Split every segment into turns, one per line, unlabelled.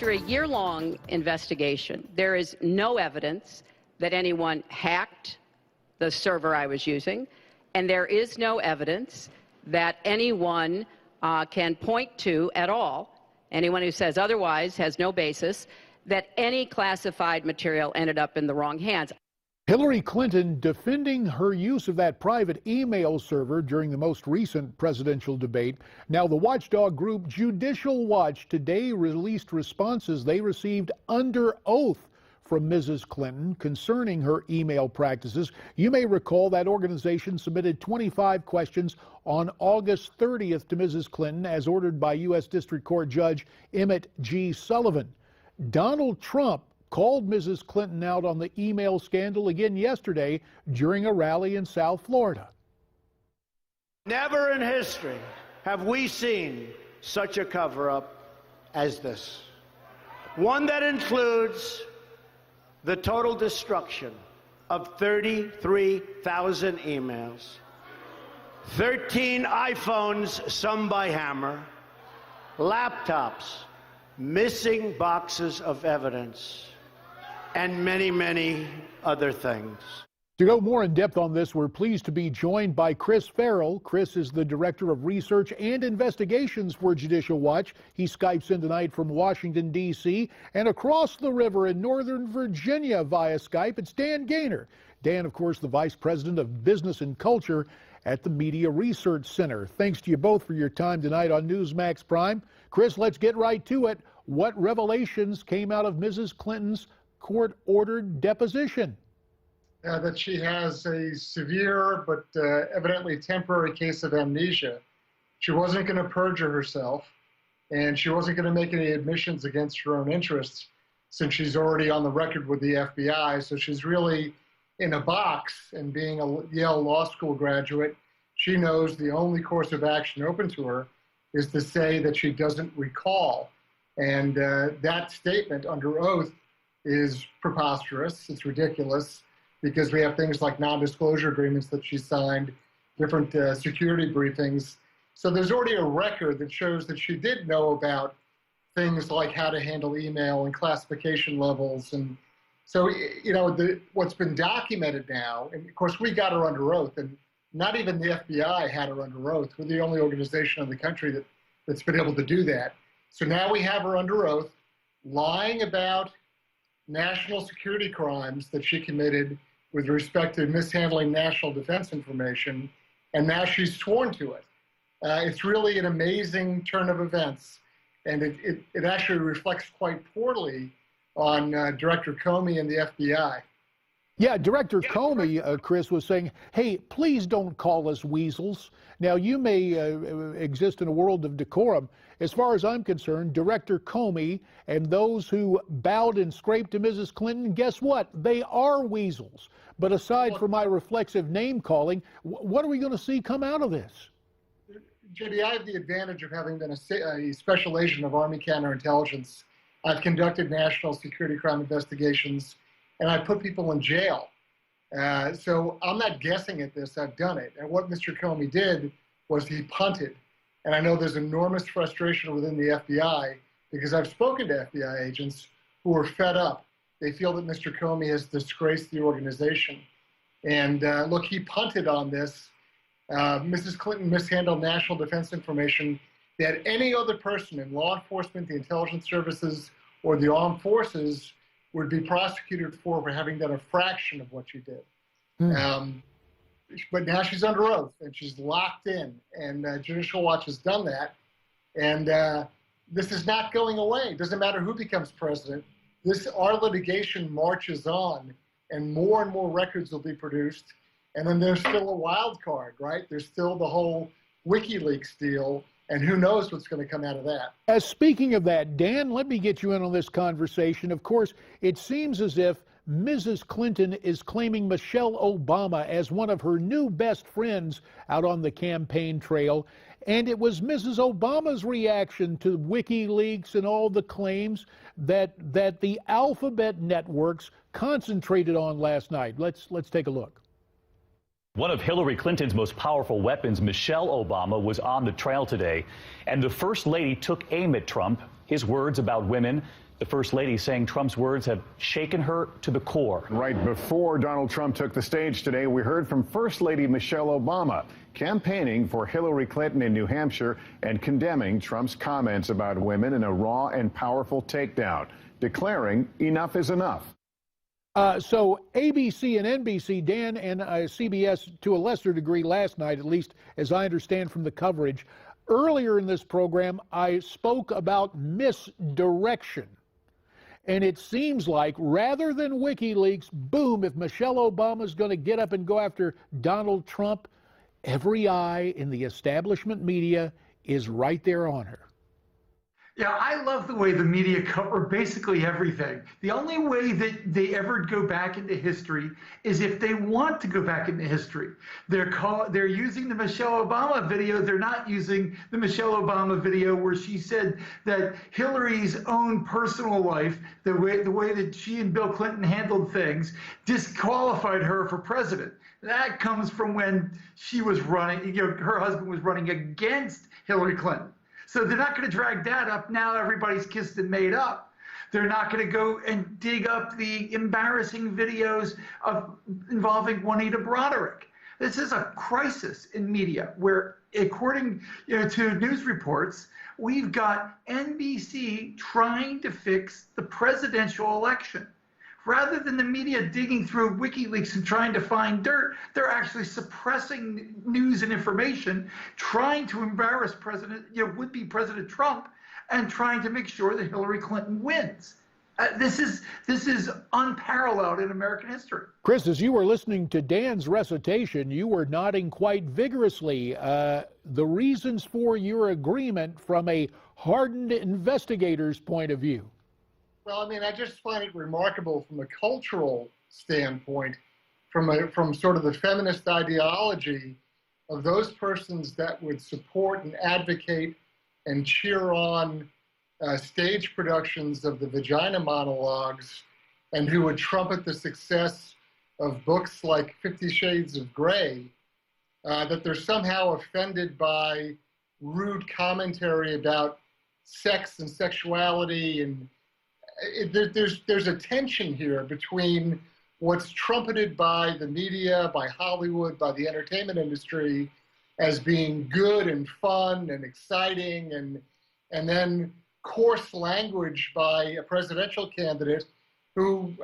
After a year-long investigation, there is no evidence that anyone hacked the server I was using, and there is no evidence that anyone can point to at all, anyone who says otherwise has no basis, that any classified material ended up in the wrong hands.
Hillary Clinton defending her use of that private email server during the most recent presidential debate. Now, the watchdog group Judicial Watch today released responses they received under oath from Mrs. Clinton concerning her email practices. You may recall that organization submitted 25 questions on August 30th to Mrs. Clinton as ordered by U.S. District Court Judge Emmett G. Sullivan. Donald Trump called Mrs. Clinton out on the email scandal again yesterday during a rally in South Florida.
Never in history have we seen such a cover-up as this. One that includes the total destruction of 33,000 emails, 13 iPhones, some by hammer, laptops, missing boxes of evidence, and many, many other things.
To go more in depth on this, we're pleased to be joined by Chris Farrell. Chris is the Director of Research and Investigations for Judicial Watch. He Skypes in tonight from Washington, D.C., and across the river in Northern Virginia via Skype, it's Dan Gainor. Dan, of course, the Vice President of Business and Culture at the Media Research Center. Thanks to you both for your time tonight on Newsmax Prime. Chris, let's get right to it. What revelations came out of Mrs. Clinton's court-ordered deposition?
That she has a severe but evidently temporary case of amnesia. She wasn't going to perjure herself, and she wasn't going to make any admissions against her own interests since she's already on the record with the FBI. So she's really in a box, and being a Yale Law School graduate, she knows the only course of action open to her is to say that she doesn't recall. And that statement under oath is preposterous. It's ridiculous, because we have things like non-disclosure agreements that she signed, different security briefings. So there's already a record that shows that she did know about things like how to handle email and classification levels. And so, you know, what's been documented now, and of course we got her under oath, and not even the FBI had her under oath. We're the only organization in the country that's been able to do that. So now we have her under oath, lying about national security crimes that she committed with respect to mishandling national defense information, and now she's sworn to it. It's really an amazing turn of events, and it actually reflects quite poorly on Director Comey and the FBI.
Yeah, Director Comey, Chris, was saying, hey, please don't call us weasels. Now, you may exist in a world of decorum. As far as I'm concerned, Director Comey and those who bowed and scraped to Mrs. Clinton, guess what? They are weasels. But aside from my reflexive name calling, what are we going to see come out of this?
JD, I have the advantage of having been a special agent of Army counterintelligence. I've conducted national security crime investigations, and I put people in jail. So I'm not guessing at this, I've done it. And what Mr. Comey did was he punted. And I know there's enormous frustration within the FBI, because I've spoken to FBI agents who are fed up. They feel that Mr. Comey has disgraced the organization. And look, he punted on this. Mrs. Clinton mishandled national defense information that any other person in law enforcement, the intelligence services, or the armed forces would be prosecuted for having done a fraction of what she did. But now she's under oath, and she's locked in, and Judicial Watch has done that. And this is not going away. It doesn't matter who becomes president. Our litigation marches on, and more records will be produced. And then there's still a wild card, right? There's still the whole WikiLeaks deal, and who knows what's going to come out of that.
As speaking of that, Dan, let me get you in on this conversation. Of course, it seems as if Mrs. Clinton is claiming Michelle Obama as one of her new best friends out on the campaign trail. And it was Mrs. Obama's reaction to WikiLeaks and all the claims that the alphabet networks concentrated on last night. Let's take a look.
One of Hillary Clinton's most powerful weapons, Michelle Obama, was on the trail today, and the First Lady took aim at Trump His words about women. The First Lady saying Trump's words have shaken her to the core.
Right before Donald Trump took the stage today, we heard from First Lady Michelle Obama campaigning for Hillary Clinton in New Hampshire and condemning Trump's comments about women in a raw and powerful takedown, declaring enough is enough.
So ABC and NBC, Dan, and CBS to a lesser degree last night, at least as I understand from the coverage. Earlier in this program, I spoke about misdirection. And it seems like rather than WikiLeaks, boom, if Michelle Obama's going to get up and go after Donald Trump, every eye in the establishment media is right there on her.
Yeah, I love the way the media cover basically everything. The only way that they ever go back into history is if they want to go back into history. They're using the Michelle Obama video. They're not using the Michelle Obama video where she said that Hillary's own personal life, the way that she and Bill Clinton handled things, disqualified her for president. That comes from when she was running, her husband was running against Hillary Clinton. So they're not going to drag that up. Now everybody's kissed and made up. They're not going to go and dig up the embarrassing videos involving Juanita Broderick. This is a crisis in media where, according to news reports, we've got NBC trying to fix the presidential election. Rather than the media digging through WikiLeaks and trying to find dirt, they're actually suppressing news and information, trying to embarrass would-be President Trump, and trying to make sure that Hillary Clinton wins. This is unparalleled in American history.
Chris, as you were listening to Dan's recitation, you were nodding quite vigorously. The reasons for your agreement from a hardened investigator's point of view.
Well, I mean, I just find it remarkable from a cultural standpoint, from sort of the feminist ideology of those persons that would support and advocate and cheer on stage productions of the vagina monologues, and who would trumpet the success of books like 50 Shades of Grey, that they're somehow offended by rude commentary about sex and sexuality, and there's a tension here between what's trumpeted by the media, by Hollywood, by the entertainment industry as being good and fun and exciting, and then coarse language by a presidential candidate who,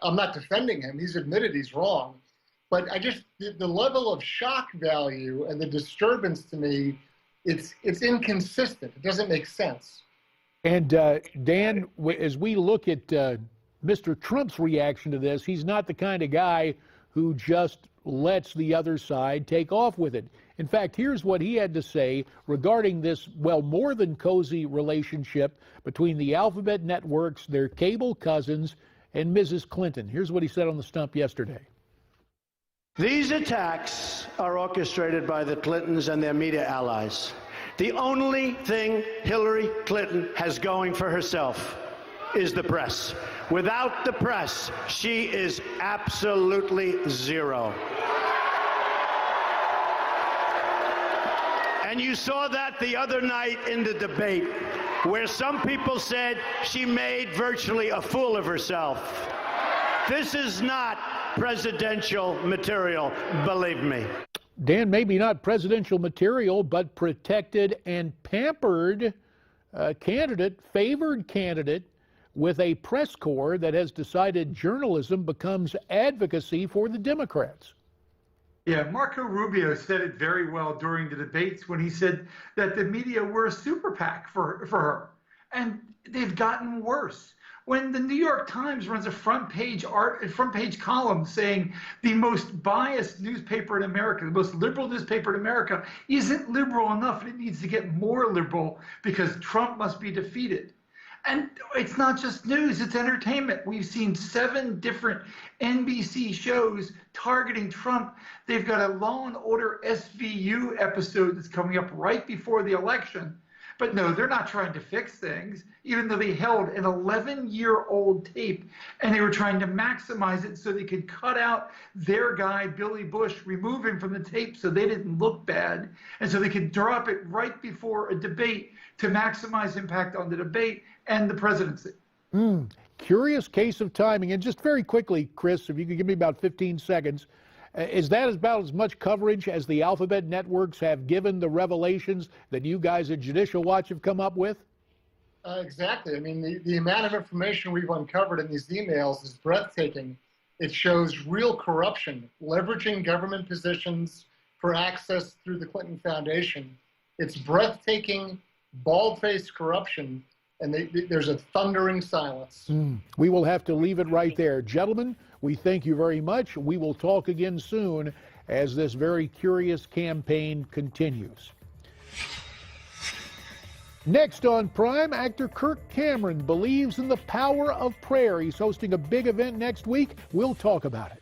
I'm not defending him, he's admitted he's wrong, but the level of shock value and the disturbance to me, it's inconsistent. It doesn't make sense.
And Dan, as we look at Mr. Trump's reaction to this, he's not the kind of guy who just lets the other side take off with it. In fact, here's what he had to say regarding this, well, more than cozy relationship between the alphabet networks, their cable cousins, and Mrs. Clinton. Here's what he said on the stump yesterday.
These attacks are orchestrated by the Clintons and their media allies. The only thing Hillary Clinton has going for herself is the press. Without the press, she is absolutely zero. And you saw that the other night in the debate, where some people said she made virtually a fool of herself. This is not presidential material, believe me.
Dan, maybe not presidential material, but protected and pampered candidate, favored candidate, with a press corps that has decided journalism becomes advocacy for the Democrats.
Yeah, Marco Rubio said it very well during the debates when he said that the media were a super PAC for her. And they've gotten worse. When the New York Times runs a front page column saying the most biased newspaper in America, the most liberal newspaper in America, isn't liberal enough and it needs to get more liberal because Trump must be defeated. And it's not just news, it's entertainment. We've seen 7 different NBC shows targeting Trump. They've got a Law and Order SVU episode that's coming up right before the election. But no, they're not trying to fix things, even though they held an 11-year-old tape and they were trying to maximize it so they could cut out their guy, Billy Bush, remove him from the tape so they didn't look bad, and so they could drop it right before a debate to maximize impact on the debate and the presidency.
Curious case of timing. And just very quickly, Chris, if you could give me about 15 seconds, is that about as much coverage as the alphabet networks have given the revelations that you guys at Judicial Watch have come up with?
Exactly. I mean, the amount of information we've uncovered in these emails is breathtaking. It shows real corruption, leveraging government positions for access through the Clinton Foundation. It's breathtaking, bald-faced corruption, and there's a thundering silence.
We will have to leave it right there. Gentlemen, we thank you very much. We will talk again soon as this very curious campaign continues. Next on Prime, actor Kirk Cameron believes in the power of prayer. He's hosting a big event next week. We'll talk about it.